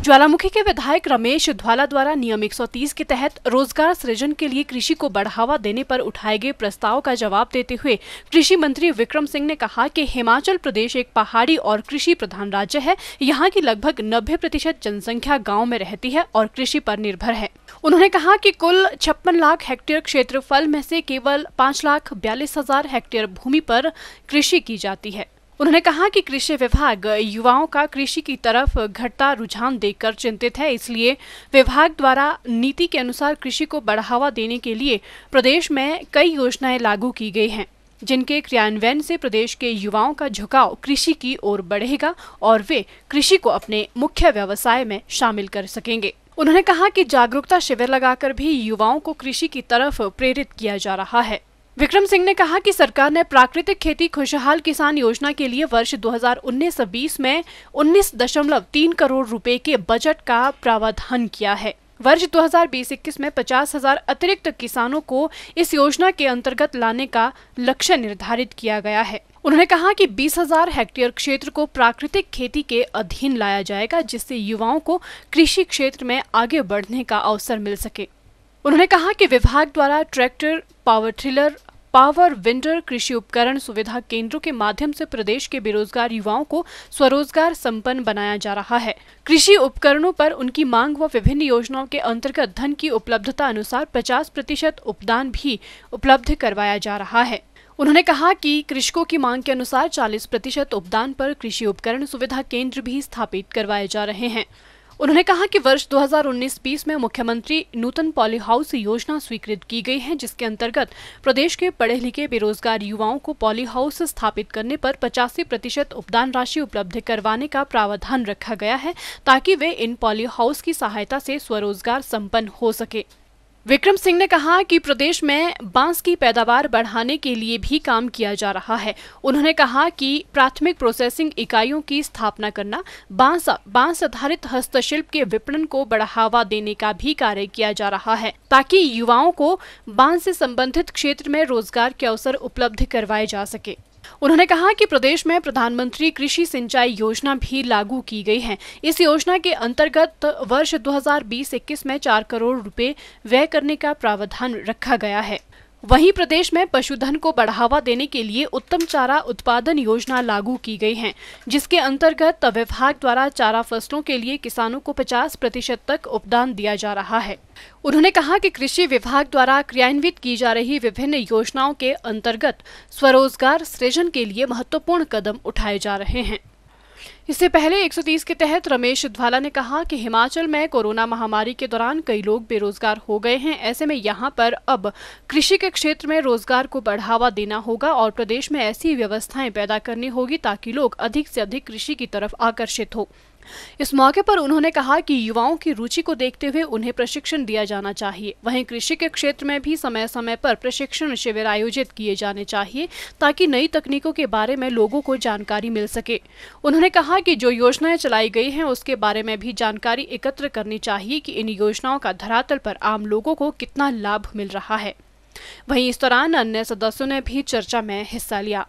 ज्वालामुखी के विधायक रमेश ध्वाला द्वारा नियम 130 के तहत रोजगार सृजन के लिए कृषि को बढ़ावा देने पर उठाए गए प्रस्ताव का जवाब देते हुए कृषि मंत्री विक्रम सिंह ने कहा कि हिमाचल प्रदेश एक पहाड़ी और कृषि प्रधान राज्य है। यहाँ की लगभग 90% जनसंख्या गाँव में रहती है और कृषि पर निर्भर है। उन्होंने कहा कि कुल 56 लाख हेक्टेयर क्षेत्रफल में से केवल 5,42,000 हेक्टेयर भूमि पर कृषि की जाती है। उन्होंने कहा कि कृषि विभाग युवाओं का कृषि की तरफ घटता रुझान देखकर चिंतित है, इसलिए विभाग द्वारा नीति के अनुसार कृषि को बढ़ावा देने के लिए प्रदेश में कई योजनाएं लागू की गई हैं, जिनके क्रियान्वयन से प्रदेश के युवाओं का झुकाव कृषि की ओर बढ़ेगा और वे कृषि को अपने मुख्य व्यवसाय में शामिल कर सकेंगे। उन्होंने कहा कि जागरूकता शिविर लगाकर भी युवाओं को कृषि की तरफ प्रेरित किया जा रहा है। विक्रम सिंह ने कहा कि सरकार ने प्राकृतिक खेती खुशहाल किसान योजना के लिए वर्ष 2019-20 में 19.3 करोड़ रुपए के बजट का प्रावधान किया है। वर्ष 2020-21 में 50,000 अतिरिक्त किसानों को इस योजना के अंतर्गत लाने का लक्ष्य निर्धारित किया गया है। उन्होंने कहा कि 20,000 हेक्टेयर क्षेत्र को प्राकृतिक खेती के अधीन लाया जाएगा, जिससे युवाओं को कृषि क्षेत्र में आगे बढ़ने का अवसर मिल सके। उन्होंने कहा कि विभाग द्वारा tractor, power tiller, power vendor कृषि उपकरण सुविधा केंद्रों के माध्यम से प्रदेश के बेरोजगार युवाओं को स्वरोजगार संपन्न बनाया जा रहा है। कृषि उपकरणों पर उनकी मांग व विभिन्न योजनाओं के अंतर्गत धन की उपलब्धता अनुसार 50% उपदान भी उपलब्ध करवाया जा रहा है। उन्होंने कहा कि कृषकों की मांग के अनुसार 40% उपदान पर कृषि उपकरण सुविधा केंद्र भी स्थापित करवाए जा रहे हैं। उन्होंने कहा कि वर्ष 2019-20 में मुख्यमंत्री नूतन पॉली हाउस योजना स्वीकृत की गई है, जिसके अंतर्गत प्रदेश के पढ़े लिखे बेरोजगार युवाओं को पॉली हाउस स्थापित करने पर 85% उपदान राशि उपलब्ध करवाने का प्रावधान रखा गया है, ताकि वे इन पॉली हाउस की सहायता से स्वरोजगार संपन्न हो सके। विक्रम सिंह ने कहा कि प्रदेश में बांस की पैदावार बढ़ाने के लिए भी काम किया जा रहा है। उन्होंने कहा कि प्राथमिक प्रोसेसिंग इकाइयों की स्थापना करना, बांस आधारित हस्तशिल्प के विपणन को बढ़ावा देने का भी कार्य किया जा रहा है, ताकि युवाओं को बांस से संबंधित क्षेत्र में रोजगार के अवसर उपलब्ध करवाए जा सके। उन्होंने कहा कि प्रदेश में प्रधानमंत्री कृषि सिंचाई योजना भी लागू की गई है। इस योजना के अंतर्गत वर्ष 2020-21 में 4 करोड़ रुपए व्यय करने का प्रावधान रखा गया है। वहीं प्रदेश में पशुधन को बढ़ावा देने के लिए उत्तम चारा उत्पादन योजना लागू की गई है, जिसके अंतर्गत विभाग द्वारा चारा फसलों के लिए किसानों को 50% तक उपदान दिया जा रहा है। उन्होंने कहा कि कृषि विभाग द्वारा क्रियान्वित की जा रही विभिन्न योजनाओं के अंतर्गत स्वरोजगार सृजन के लिए महत्वपूर्ण कदम उठाए जा रहे हैं। इससे पहले 130 के तहत रमेश ध्वाला ने कहा कि हिमाचल में कोरोना महामारी के दौरान कई लोग बेरोजगार हो गए हैं। ऐसे में यहां पर अब कृषि के क्षेत्र में रोजगार को बढ़ावा देना होगा और प्रदेश में ऐसी व्यवस्थाएं पैदा करनी होगी ताकि लोग अधिक से अधिक कृषि की तरफ आकर्षित हो। इस मौके पर उन्होंने कहा कि युवाओं की रुचि को देखते हुए उन्हें प्रशिक्षण दिया जाना चाहिए। वहीं कृषि के क्षेत्र में भी समय समय पर प्रशिक्षण शिविर आयोजित किए जाने चाहिए, ताकि नई तकनीकों के बारे में लोगों को जानकारी मिल सके। उन्होंने कहा कि जो योजनाएं चलाई गई हैं उसके बारे में भी जानकारी एकत्र करनी चाहिए कि इन योजनाओं का धरातल पर आम लोगों को कितना लाभ मिल रहा है। वहीं इस दौरान अन्य सदस्यों ने भी चर्चा में हिस्सा लिया।